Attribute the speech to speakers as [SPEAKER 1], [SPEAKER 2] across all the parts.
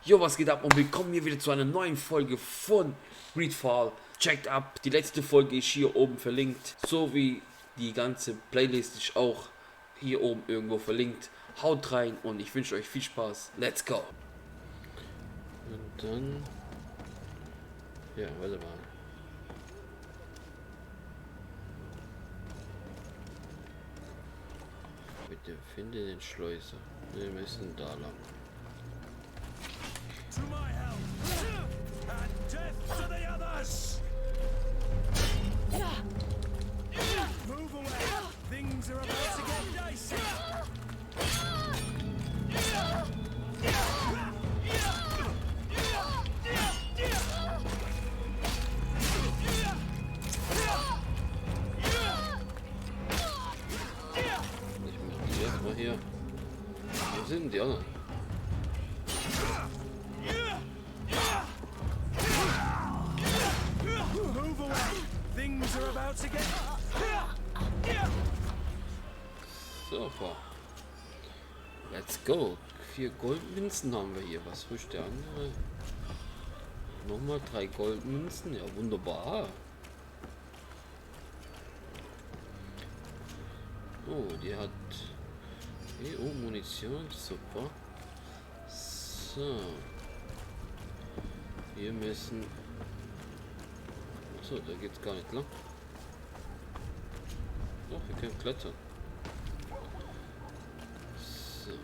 [SPEAKER 1] Jo, was geht ab und willkommen hier wieder zu einer neuen Folge von Greedfall. Checkt ab, die letzte Folge ist hier oben verlinkt, so wie die ganze Playlist ist auch hier oben irgendwo verlinkt. Haut rein und ich wünsche euch viel Spaß. Let's go! Und dann... Ja, warte mal. Bitte finde den Schleuser. Wir müssen da lang.
[SPEAKER 2] To my help! And death to the others! Move away! Things are about to get dicey!
[SPEAKER 1] Ich mach die erstmal hier. Wo sind die anderen?
[SPEAKER 2] Move away! Things are about to get...
[SPEAKER 1] Super. Let's go. 4 Goldmünzen haben wir hier. Was wünscht der andere? Nochmal 3 Goldmünzen. Ja, wunderbar. Oh, die hat Munition. Super. So. Wir müssen... Achso, da geht's gar nicht lang. Doch, wir können klettern. So. So,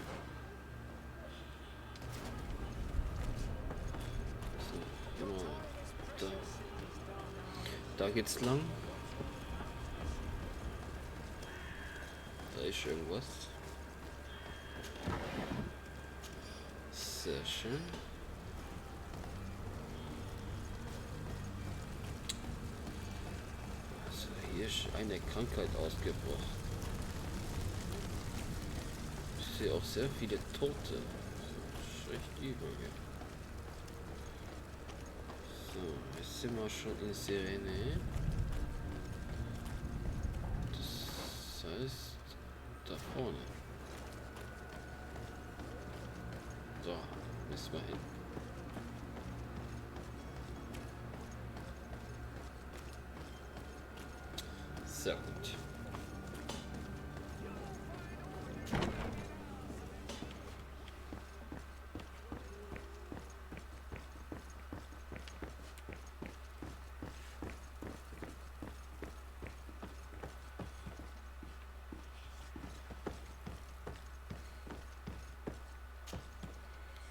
[SPEAKER 1] genau. Da geht's lang. Da ist irgendwas. Sehr schön. Also hier ist eine Krankheit ausgebrochen. Ich sehe auch sehr viele Tote. Das ist echt übel. So, jetzt sind wir schon in Sirene. Das heißt, da vorne. So, müssen wir hin. Sehr gut.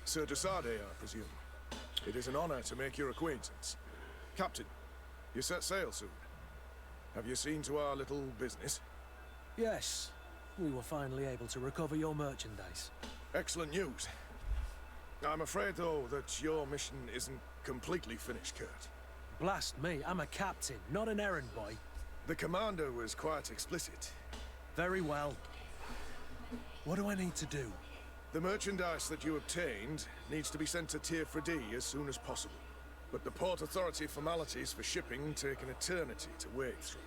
[SPEAKER 2] Sir Desade, I presume. It is an honor to make your acquaintance. Captain, you set sail soon. Have you seen to our little business?
[SPEAKER 3] Yes, we were finally able to recover your merchandise.
[SPEAKER 2] Excellent news. I'm afraid, though, that your mission isn't completely finished, Kurt.
[SPEAKER 3] Blast me, I'm a captain, not an errand boy.
[SPEAKER 2] The commander was quite explicit.
[SPEAKER 3] Very well. What do I need to do?
[SPEAKER 2] The merchandise that you obtained needs to be sent to Tier 4D as soon as possible. But the Port Authority formalities for shipping take an eternity to wade through.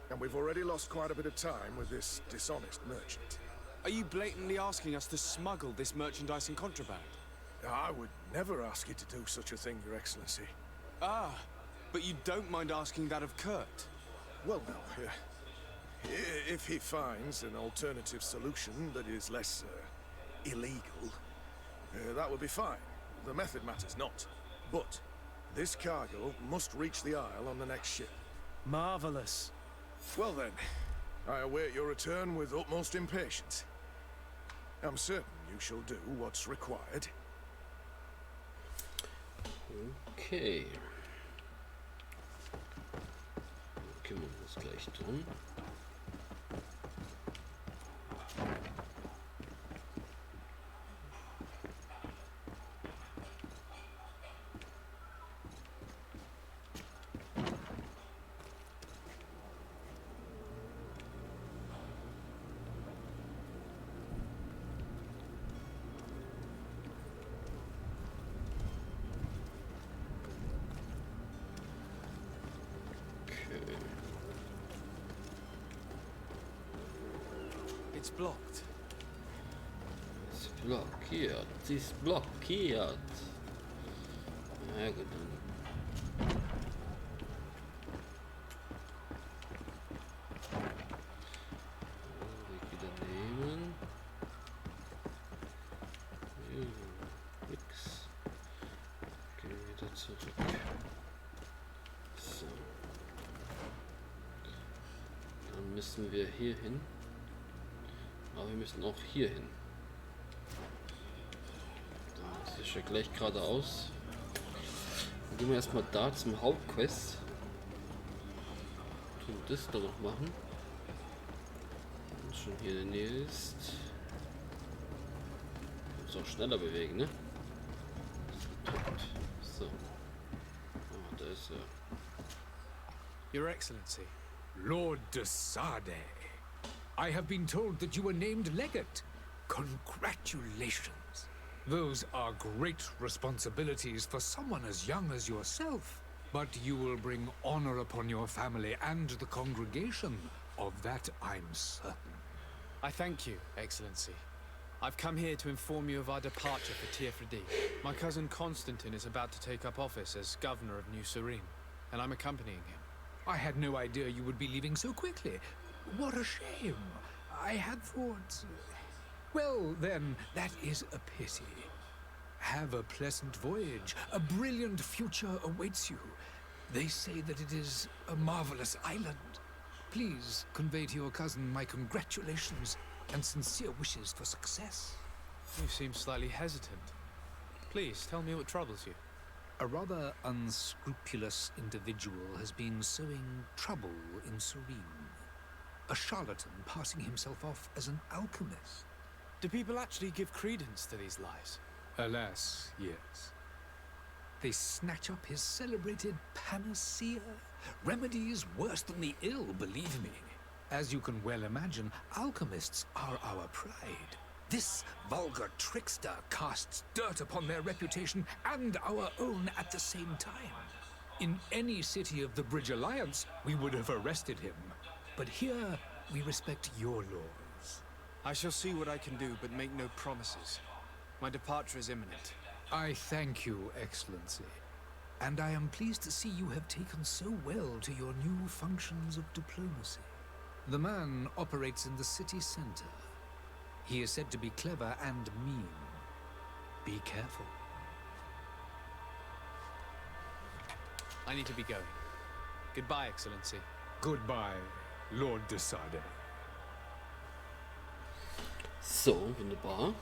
[SPEAKER 2] And we've already lost quite a bit of time with this dishonest merchant.
[SPEAKER 4] Are you blatantly asking us to smuggle this merchandise in contraband?
[SPEAKER 2] I would never ask you to do such a thing, Your Excellency.
[SPEAKER 4] Ah, but you don't mind asking that of Kurt?
[SPEAKER 2] Well, no. If he finds an alternative solution that is less illegal, that would be fine. The method matters not. But this cargo must reach the Isle on the next ship.
[SPEAKER 3] Marvelous.
[SPEAKER 2] Well then, I await your return with utmost impatience. I'm certain you shall do what's required.
[SPEAKER 1] Okay. Kümmern wir uns gleich drum.
[SPEAKER 4] It's blocked.
[SPEAKER 1] Ist blockiert. Sie ist blockiert. Na ja, gut, dann. Weg wieder nehmen. Ja, nix. Gehen wir wieder zurück. So. Dann müssen wir hier hin. Aber wir müssen auch hier hin. Das ist ja gleich geradeaus. Dann gehen wir erstmal da zum Hauptquest. Tun das da noch machen. Wenn es schon hier in der Nähe ist. Muss auch schneller bewegen, ne? So. Ah, da ist er.
[SPEAKER 4] Your Excellency.
[SPEAKER 5] Lord de Sade, I have been told that you were named legate. Congratulations. Those are great responsibilities for someone as young as yourself. But you will bring honor upon your family and the congregation. Of that I'm certain.
[SPEAKER 4] I thank you, Excellency. I've come here to inform you of our departure for Tiefredi. My cousin Constantine is about to take up office as governor of New Serene, and I'm accompanying him.
[SPEAKER 5] I had no idea you would be leaving so quickly. What a shame. I had thought... Well, then, that is a pity. Have a pleasant voyage. A brilliant future awaits you. They say that it is a marvelous island. Please convey to your cousin my congratulations and sincere wishes for success.
[SPEAKER 4] You seem slightly hesitant. Please, tell me what troubles you.
[SPEAKER 5] A rather unscrupulous individual has been sowing trouble in Serene. A charlatan passing himself off as an alchemist.
[SPEAKER 4] Do people actually give credence to these lies?
[SPEAKER 5] Alas, yes. They snatch up his celebrated panacea. Remedies worse than the ill, believe me. As you can well imagine, alchemists are our pride. This vulgar trickster casts dirt upon their reputation and our own at the same time. In any city of the Bridge Alliance, we would have arrested him. But here, we respect your laws.
[SPEAKER 4] I shall see what I can do, but make no promises. My departure is imminent.
[SPEAKER 5] I thank you, Excellency. And I am pleased to see you have taken so well to your new functions of diplomacy. The man operates in the city center. He is said to be clever and mean. Be careful.
[SPEAKER 4] I need to be going. Goodbye, Excellency.
[SPEAKER 5] Goodbye, Lord de Sade.
[SPEAKER 1] So, wunderbar.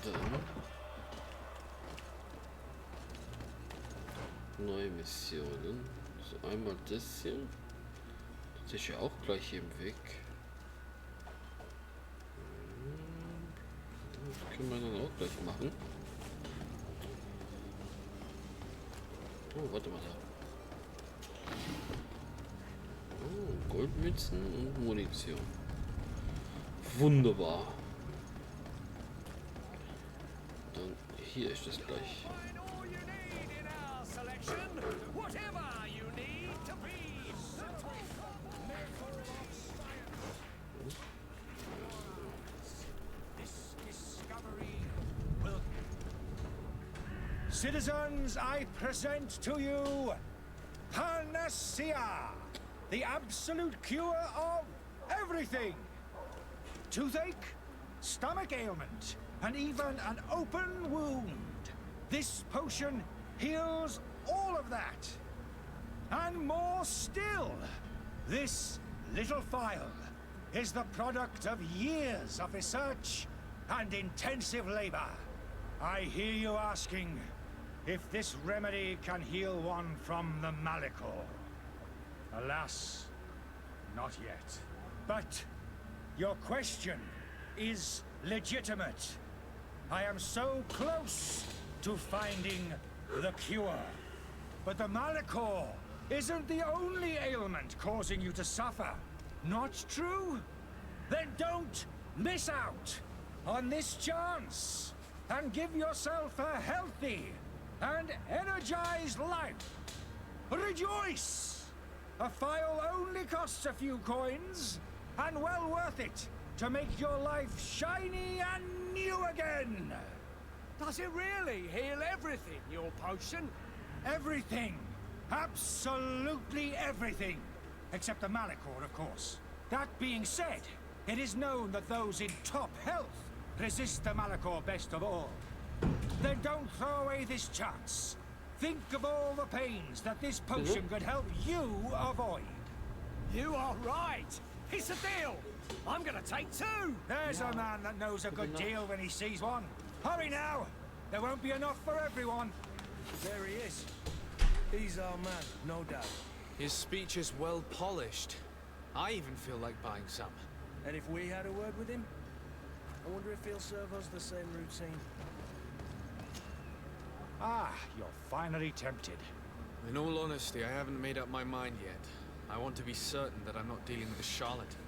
[SPEAKER 1] Dann neue Missionen. So, einmal das hier. Das ist ja auch gleich hier im Weg. Das können wir dann auch gleich machen. Oh, warte mal da. Oh, Goldmünzen und Munition. Wunderbar. Dann hier ist es gleich.
[SPEAKER 6] Citizens, I present to you Panacea, the absolute cure of everything. Toothache, stomach ailment, and even an open wound. This potion heals all of that. And more still, this little phial is the product of years of research and intensive labor. I hear you asking if this remedy can heal one from the Malachor. Alas, not yet. But your question is legitimate. I am so close to finding the cure. But the Malachor isn't the only ailment causing you to suffer. Not true? Then don't miss out on this chance and give yourself a healthy and energized life. Rejoice! A phial only costs a few coins, and well worth it to make your life shiny and new again. Does it really heal everything, your potion? Everything. Absolutely everything. Except the Malachor, of course. That being said, it is known that those in top health resist the Malachor best of all. Then don't throw away this chance. Think of all the pains that this potion could help you avoid. You are right. It's a deal. I'm gonna take two. There's a man that knows a good deal when he sees one. Hurry now. There won't be enough for everyone.
[SPEAKER 3] There he is. He's our man, no doubt.
[SPEAKER 4] His speech is well polished. I even feel like buying some.
[SPEAKER 3] And if we had a word with him, I wonder if he'll serve us the same routine.
[SPEAKER 6] Ah, you're finally tempted.
[SPEAKER 4] In all honesty, I haven't made up my mind yet. I want to be certain that I'm not dealing with a charlatan.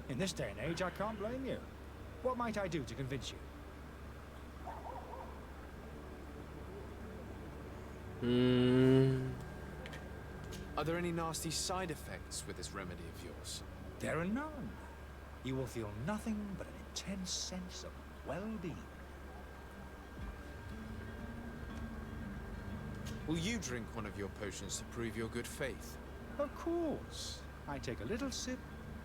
[SPEAKER 6] In this day and age, I can't blame you. What might I do to convince you?
[SPEAKER 4] Are there any nasty side effects with this remedy of yours?
[SPEAKER 6] There are none. You will feel nothing but an intense sense of well-being.
[SPEAKER 4] Will you drink one of your potions to prove your good faith?
[SPEAKER 6] Of course. I take a little sip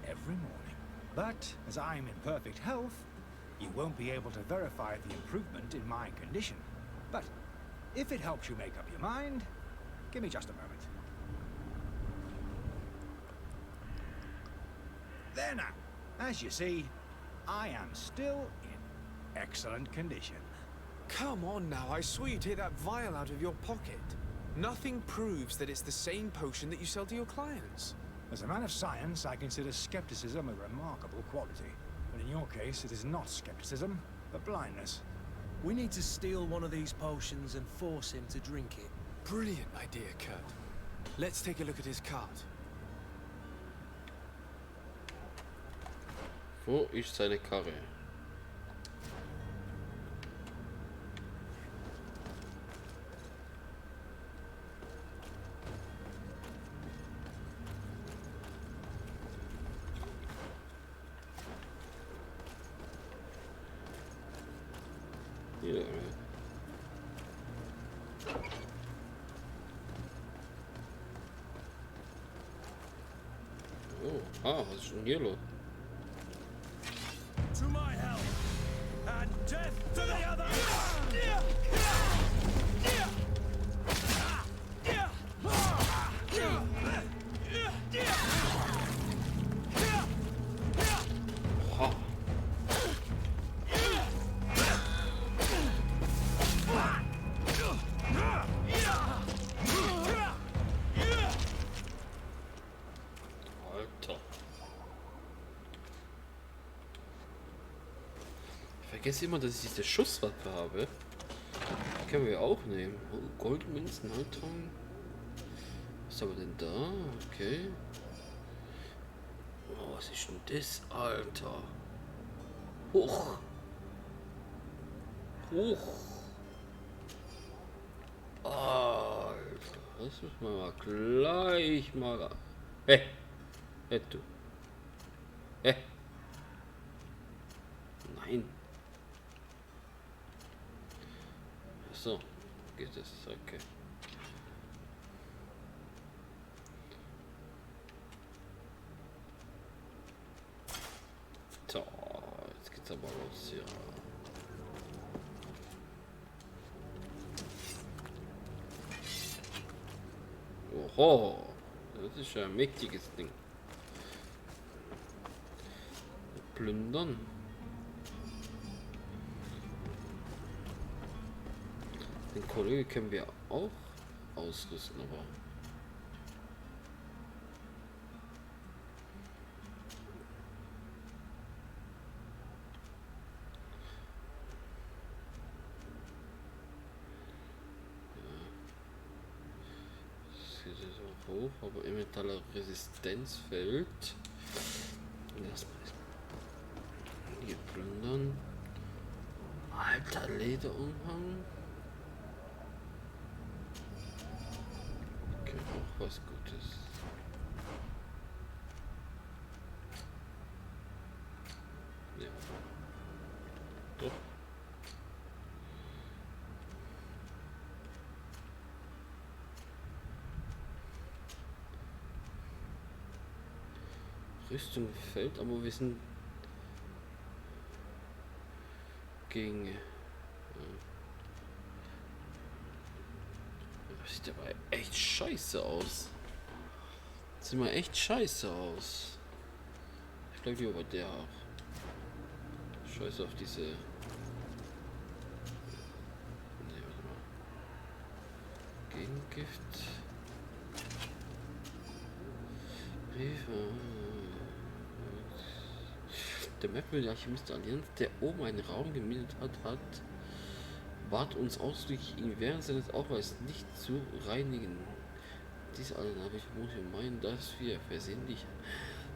[SPEAKER 6] every morning. But as I'm in perfect health, you won't be able to verify the improvement in my condition. But if it helps you make up your mind, give me just a moment. There now. As you see, I am still in excellent condition.
[SPEAKER 4] Come on now, I swear you take that vial out of your pocket. Nothing proves that it's the same potion that you sell to your clients.
[SPEAKER 6] As a man of science, I consider skepticism a remarkable quality. But in your case, it is not skepticism, but blindness.
[SPEAKER 3] We need to steal one of these potions and force him to drink it.
[SPEAKER 4] Brilliant idea, Kurt. Let's take a look at his cart.
[SPEAKER 1] Wo ist seine Karre? Hier. Oh, was ist denn hier los?
[SPEAKER 6] To my help, and death to the other!
[SPEAKER 1] Ha. Alter. Ich vergesse immer, dass ich diese Schusswaffe habe. Die können wir auch nehmen. Oh, Goldmünzen, Haltung. Was haben wir denn da? Okay. Oh, was ist denn das, Alter? Hoch. Hoch. Alter. Das müssen wir mal gleich mal... Hey. Hey, du. Hey. Nein. So. Geht es. Okay. So. Jetzt geht's aber los hier. Oho. Das ist ja ein mächtiges Ding. Plündern. Den Kollegen können wir auch ausrüsten, aber hoch, aber Metaller Resistenz fällt. Erstmal hier plündern. Alter Lederumhang. Okay, auch was Gutes. Ja. Doch. Rüstung fällt, aber wir sind gegen... Das sieht aber echt scheiße aus. Das sieht mal echt scheiße aus. Ich glaube, hier bei der auch. Scheiße auf diese... Nee, warte mal. Gegengift. Briefe. Der merkwürdige Alchemist der Allianz, der oben einen Raum gemietet hat, bat uns ausdrücklich, ihn während seines Aufenthalts nicht zu reinigen. Dies alle Nachricht muss ich meinen, dass wir versehentlich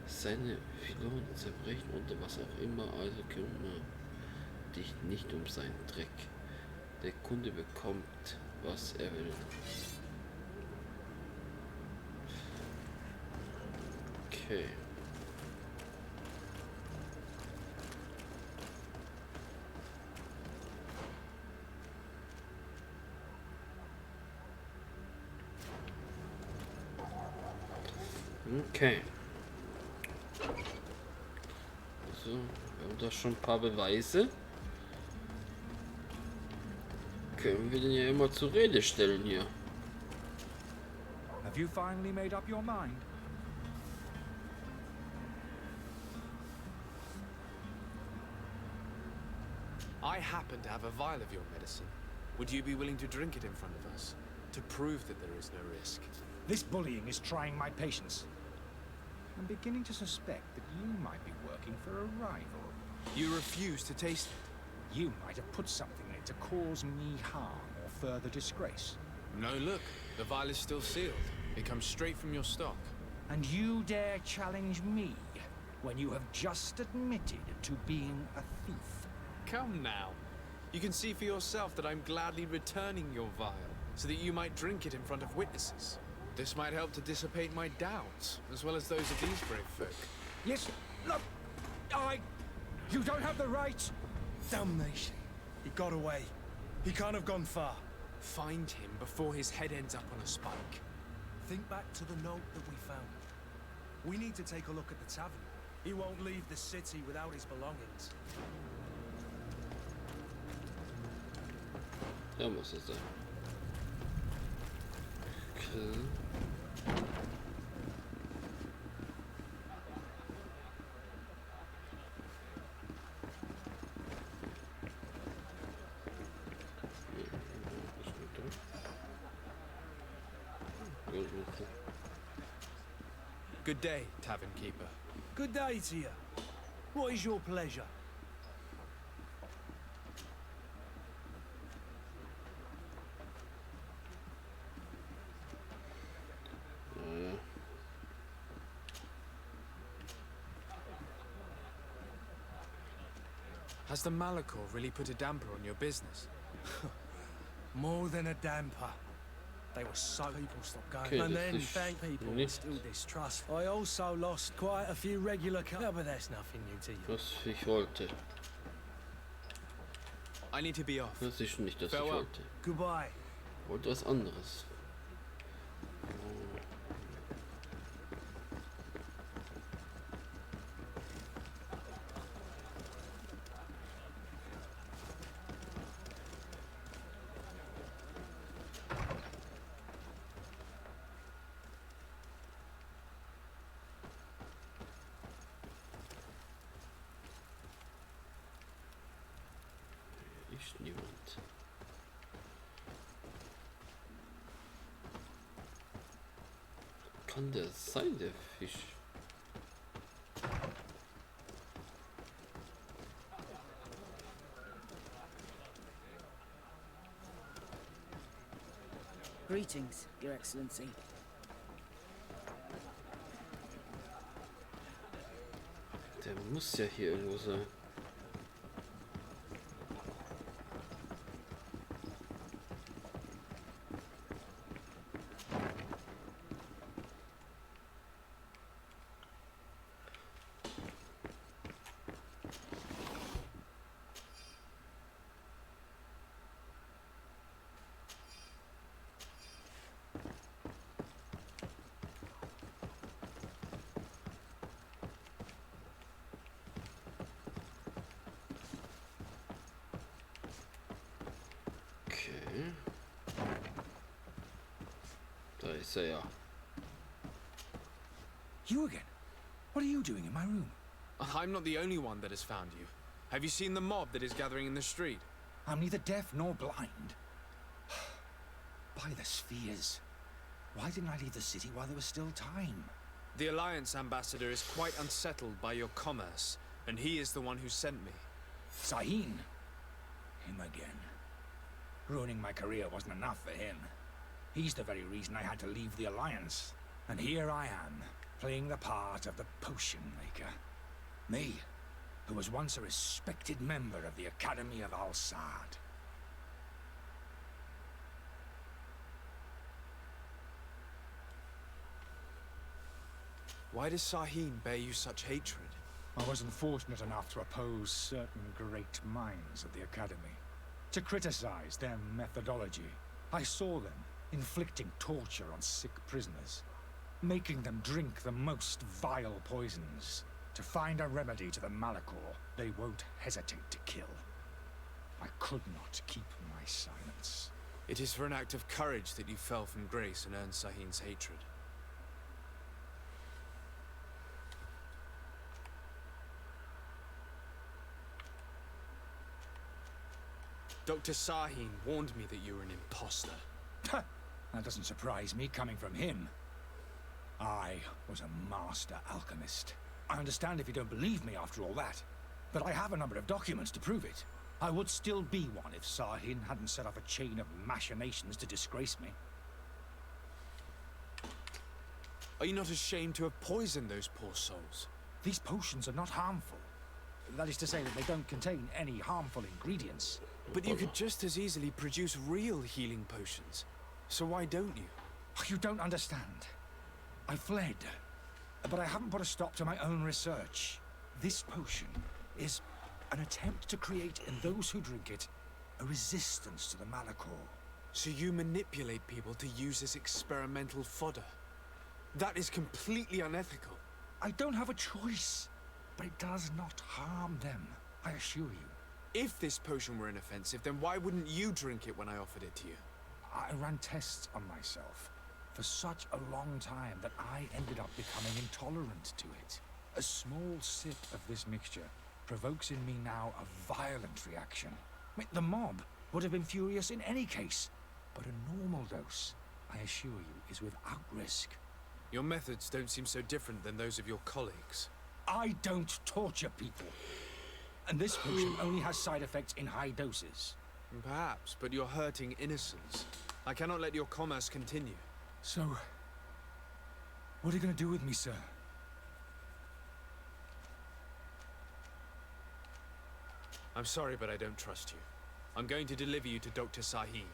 [SPEAKER 1] seine Filonen zerbrechen und was auch immer, also kümmere dich nicht um seinen Dreck. Der Kunde bekommt, was er will. Okay. Okay. So, wir haben da schon ein paar Beweise. Können wir den ja immer zur Rede stellen hier.
[SPEAKER 6] Have you finally made up your mind?
[SPEAKER 4] I happen to have a vial of your medicine. Would you be willing to drink it in front of us? To prove that there is no risk?
[SPEAKER 6] This bullying is trying my patience. I'm beginning to suspect that you might be working for a rival.
[SPEAKER 4] You refuse to taste it.
[SPEAKER 6] You might have put something in it to cause me harm or further disgrace.
[SPEAKER 4] No, look. The vial is still sealed. It comes straight from your stock.
[SPEAKER 6] And you dare challenge me when you have just admitted to being a thief?
[SPEAKER 4] Come now. You can see for yourself that I'm gladly returning your vial, so that you might drink it in front of witnesses. This might help to dissipate my doubts, as well as those of these brave folk.
[SPEAKER 6] Yes, look, You don't have the right!
[SPEAKER 7] Damnation. He got away. He can't have gone far.
[SPEAKER 4] Find him before his head ends up on a spike.
[SPEAKER 7] Think back to the note that we found. We need to take a look at the tavern. He won't leave the city without his belongings.
[SPEAKER 1] Ja, muss es sein. Okay.
[SPEAKER 4] Good day, tavern keeper.
[SPEAKER 7] Good day to you. What is your pleasure?
[SPEAKER 4] Has the Malachor really put a damper on your business?
[SPEAKER 7] More than a damper. They were so people stopped going.
[SPEAKER 1] Okay,
[SPEAKER 7] And
[SPEAKER 1] das
[SPEAKER 7] then
[SPEAKER 1] ist
[SPEAKER 7] thank people
[SPEAKER 1] nicht-
[SPEAKER 7] still distrust. I also lost quite a few regular but that's nothing new to you.
[SPEAKER 1] Was ich wollte.
[SPEAKER 4] I need to be off.
[SPEAKER 1] Das ist nicht, das ich
[SPEAKER 4] Farewell.
[SPEAKER 1] wollte.
[SPEAKER 7] Goodbye.
[SPEAKER 1] Ich wollte was anderes. Ist niemand. Kann der sein, der Fisch?
[SPEAKER 8] Greetings, Your Excellency.
[SPEAKER 1] Der muss ja hier irgendwo sein. Officer, ja.
[SPEAKER 6] You again? What are you doing in my room?
[SPEAKER 4] I'm not the only one that has found you. Have you seen the mob that is gathering in the street?
[SPEAKER 6] I'm neither deaf nor blind. By the spheres. Why didn't I leave the city while there was still time?
[SPEAKER 4] The Alliance ambassador is quite unsettled by your commerce, and he is the one who sent me.
[SPEAKER 6] Sahin. Him again. Ruining my career wasn't enough for him. He's the very reason I had to leave the Alliance. And here I am, playing the part of the potion maker. Me, who was once a respected member of the Academy of Al-Sad.
[SPEAKER 4] Why does Sahin bear you such hatred?
[SPEAKER 6] I wasn't fortunate enough to oppose certain great minds of the Academy. To criticize their methodology. I saw them inflicting torture on sick prisoners. Making them drink the most vile poisons. To find a remedy to the malachor they won't hesitate to kill. I could not keep my silence.
[SPEAKER 4] It is for an act of courage that you fell from grace and earned Sahin's hatred. Dr. Sahin warned me that you were an imposter.
[SPEAKER 6] That doesn't surprise me, coming from him. I was a master alchemist. I understand if you don't believe me after all that, but I have a number of documents to prove it. I would still be one if Sahin hadn't set off a chain of machinations to disgrace me.
[SPEAKER 4] Are you not ashamed to have poisoned those poor souls?
[SPEAKER 6] These potions are not harmful. That is to say that they don't contain any harmful ingredients.
[SPEAKER 4] But you could just as easily produce real healing potions. So why don't you?
[SPEAKER 6] You don't understand. I fled, but I haven't put a stop to my own research. This potion is an attempt to create in those who drink it a resistance to the malachor.
[SPEAKER 4] So you manipulate people to use as experimental fodder? That is completely unethical.
[SPEAKER 6] I don't have a choice, but it does not harm them, I assure you.
[SPEAKER 4] If this potion were inoffensive, then why wouldn't you drink it when I offered it to you?
[SPEAKER 6] I ran tests on myself for such a long time that I ended up becoming intolerant to it. A small sip of this mixture provokes in me now a violent reaction. I mean, the mob would have been furious in any case, but a normal dose, I assure you, is without risk.
[SPEAKER 4] Your methods don't seem so different than those of your colleagues.
[SPEAKER 6] I don't torture people. And this potion only has side effects in high doses.
[SPEAKER 4] Perhaps, but you're hurting innocents. I cannot let your commerce continue.
[SPEAKER 6] So, what are you going to do with me, sir?
[SPEAKER 4] I'm sorry, but I don't trust you. I'm going to deliver you to Dr. Sahin.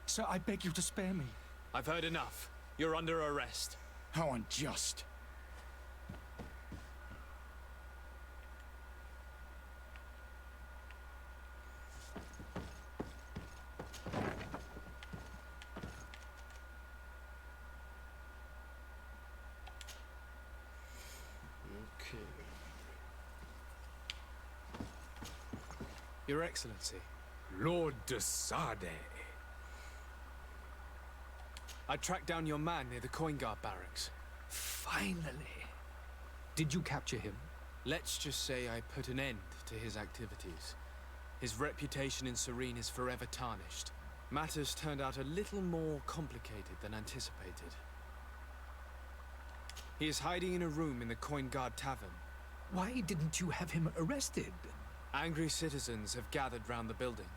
[SPEAKER 6] Sir, I beg you to spare me.
[SPEAKER 4] I've heard enough. You're under arrest.
[SPEAKER 6] How unjust.
[SPEAKER 4] Your Excellency.
[SPEAKER 5] Lord de Sade.
[SPEAKER 4] I tracked down your man near the coin guard barracks.
[SPEAKER 5] Finally. Did you capture him?
[SPEAKER 4] Let's just say I put an end to his activities. His reputation in Serene is forever tarnished. Matters turned out a little more complicated than anticipated. He is hiding in a room in the Coin Guard Tavern.
[SPEAKER 5] Why didn't you have him arrested?
[SPEAKER 4] Angry citizens have gathered round the building.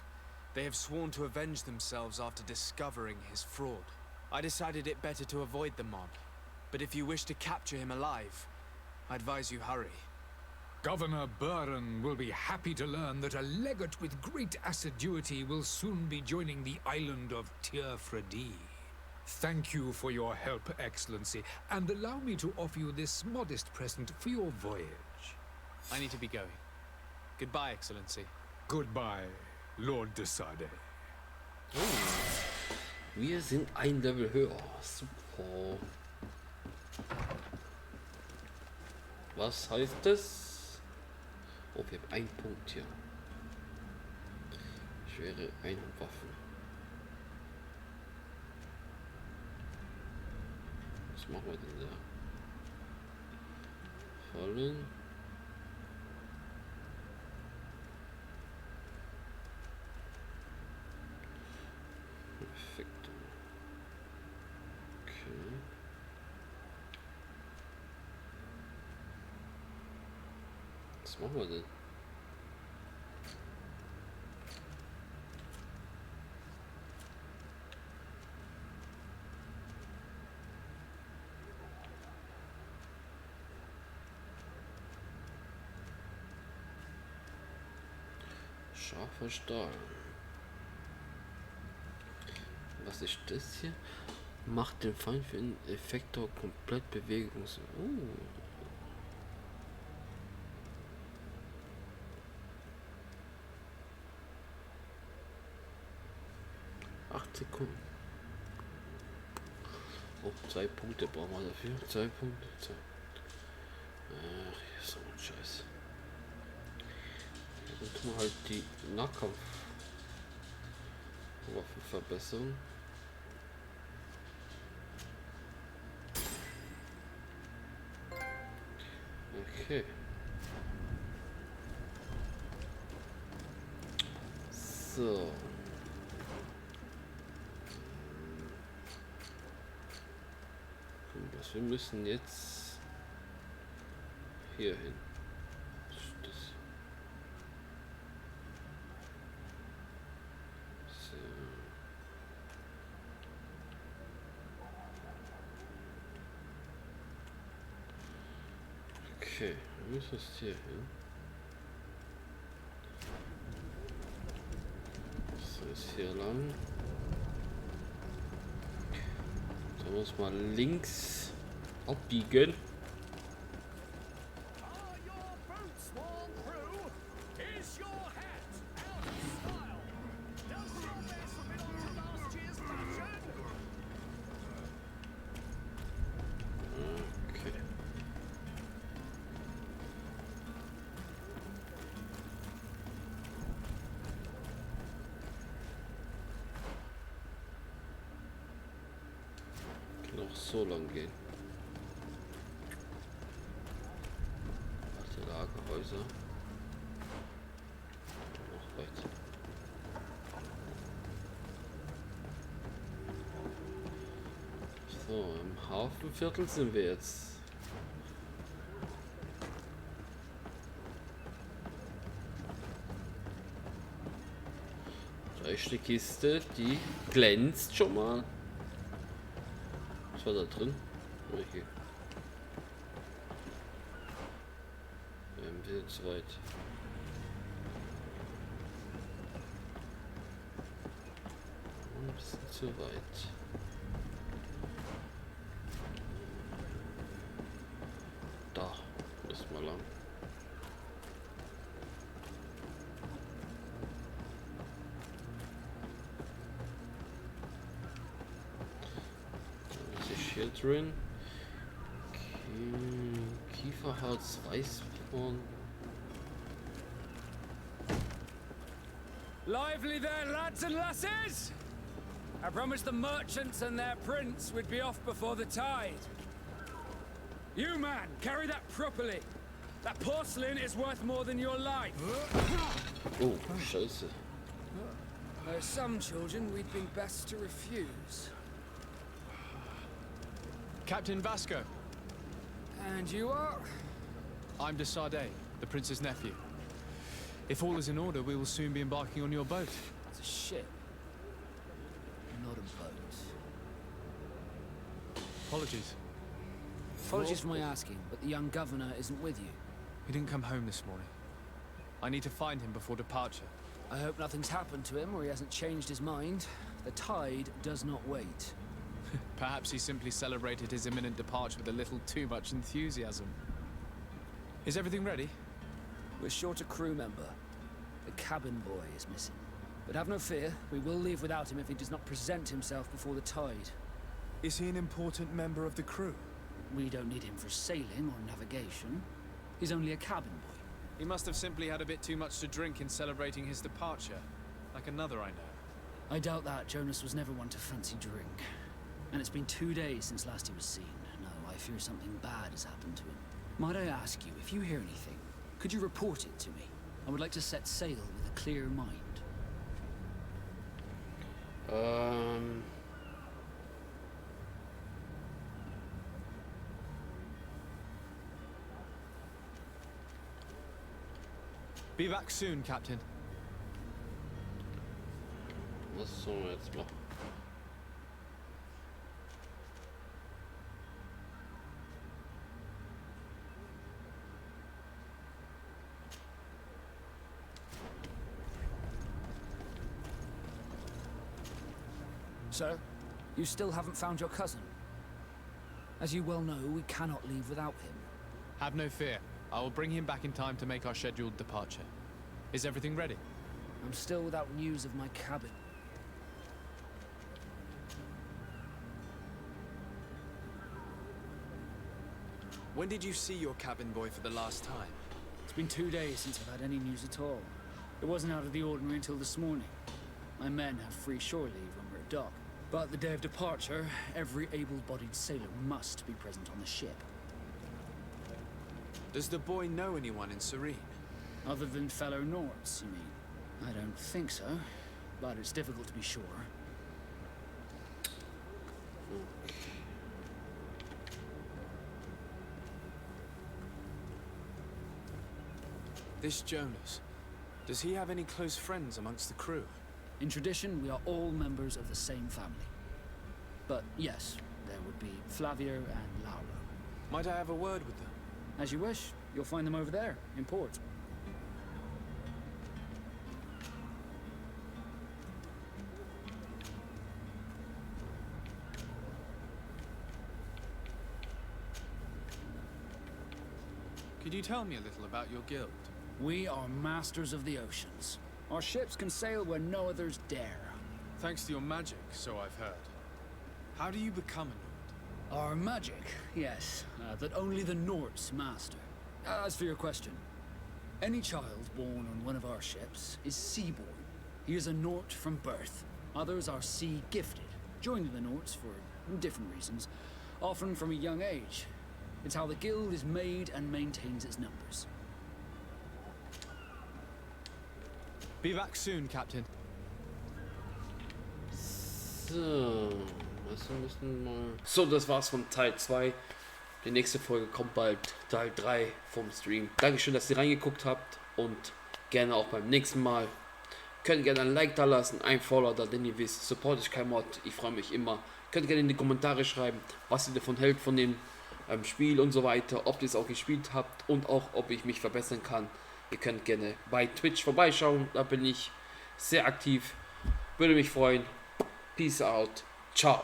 [SPEAKER 4] They have sworn to avenge themselves after discovering his fraud. I decided it better to avoid the mob. But if you wish to capture him alive, I advise you hurry.
[SPEAKER 5] Governor Bürger will be happy to learn that a legate with great assiduity will soon be joining the island of Tir-Fredi. Thank you for your help, Excellency, and allow me to offer you this modest present for your voyage.
[SPEAKER 4] I need to be going. Goodbye, Excellency.
[SPEAKER 5] Goodbye, Lord de Sade.
[SPEAKER 1] Oh. Wir sind ein Level höher. Super. Was heißt das? Oh, wir haben einen Punkt hier. Schwere Einhandwaffen. Was machen wir denn da? Fallen. Perfekt. Okay. Was machen wir denn? Scharfer Stahl. Was ist das hier? Macht den Feind für einen Effektor komplett bewegungs... 8 Sekunden. Oh, 2 Punkte brauchen wir dafür. 2 Punkte. 2. Ach, hier ist so ein Scheiß. Dann tun wir halt die Nahkampfwaffe verbessern. Okay. So. Wir müssen jetzt hier hin. So. Okay, wir müssen jetzt hier hin. So, ist hier lang. Da muss man links abbiegen. Noch so lang gehen. Alte Lagerhäuser. Noch weiter. So, im Hafenviertel sind wir jetzt. Da ist die Kiste, die glänzt schon mal. Was war da drin? Okay. Wir sind zu weit. Ein bisschen zu weit. Da müssen wir lang. Hier drin. Kieferharz, Weißborn.
[SPEAKER 9] Lively there, lads and lasses! I promised the merchants and their prince we'd be off before the tide. You, man, carry that properly. That porcelain is worth more than your life.
[SPEAKER 1] Oh, Scheiße.
[SPEAKER 9] There's some children we'd been best to refuse.
[SPEAKER 4] Captain Vasco.
[SPEAKER 9] And you are?
[SPEAKER 4] I'm de Sardet, the prince's nephew. If all is in order, we will soon be embarking on your boat.
[SPEAKER 9] It's a ship, not a boat.
[SPEAKER 4] Apologies.
[SPEAKER 9] Apologies for my asking, but the young governor isn't with you.
[SPEAKER 4] He didn't come home this morning. I need to find him before departure.
[SPEAKER 9] I hope nothing's happened to him or he hasn't changed his mind. The tide does not wait.
[SPEAKER 4] Perhaps he simply celebrated his imminent departure with a little too much enthusiasm. Is everything ready?
[SPEAKER 9] We're short a crew member. The cabin boy is missing. But have no fear, we will leave without him if he does not present himself before the tide.
[SPEAKER 7] Is he an important member of the crew?
[SPEAKER 9] We don't need him for sailing or navigation. He's only a cabin boy.
[SPEAKER 4] He must have simply had a bit too much to drink in celebrating his departure, like another I know.
[SPEAKER 9] I doubt that. Jonas was never one to fancy drink. And it's been 2 days since last he was seen.
[SPEAKER 10] I fear something bad has happened to him. Might I ask you, if you hear anything, could you report it to me? I would like to set sail with a clear mind.
[SPEAKER 4] Be back soon, Captain.
[SPEAKER 1] Was sollen wir jetzt machen?
[SPEAKER 10] Sir, you still haven't found your cousin. As you well know, we cannot leave without him.
[SPEAKER 4] Have no fear. I will bring him back in time to make our scheduled departure. Is everything ready?
[SPEAKER 10] I'm still without news of my cabin.
[SPEAKER 4] When did you see your cabin boy for the last time?
[SPEAKER 10] It's been 2 days since I've had any news at all. It wasn't out of the ordinary until this morning. My men have free shore leave when we're at dock. But the day of departure, every able-bodied sailor must be present on the ship.
[SPEAKER 4] Does the boy know anyone in Serene?
[SPEAKER 10] Other than fellow Nords, you mean? I don't think so, but it's difficult to be sure.
[SPEAKER 4] This Jonas, does he have any close friends amongst the crew?
[SPEAKER 10] In tradition, we are all members of the same family. But yes, there would be Flavio and Laura.
[SPEAKER 4] Might I have a word with them?
[SPEAKER 10] As you wish. You'll find them over there, in port.
[SPEAKER 4] Could you tell me a little about your guild?
[SPEAKER 10] We are masters of the oceans. Our ships can sail where no others dare.
[SPEAKER 4] Thanks to your magic, so I've heard. How do you become a Nord?
[SPEAKER 10] Our magic, yes, that only the Nords master. As for your question, any child born on one of our ships is seaborn. He is a Nord from birth. Others are sea-gifted, joining the Nords for different reasons, often from a young age. It's how the guild is made and maintains its numbers.
[SPEAKER 4] Be back soon, Captain.
[SPEAKER 1] So, das war's von Teil 2. Die nächste Folge kommt bald, Teil 3 vom Stream. Dankeschön, dass ihr reingeguckt habt und gerne auch beim nächsten Mal. Könnt gerne ein Like da lassen, ein Follow da, denn ihr wisst, support ich kein Mod, ich freue mich immer. Könnt gerne in die Kommentare schreiben, was ihr davon hält von dem Spiel und so weiter, ob ihr es auch gespielt habt und auch, ob ich mich verbessern kann. Ihr könnt gerne bei Twitch vorbeischauen, da bin ich sehr aktiv. Würde mich freuen. Peace out. Ciao.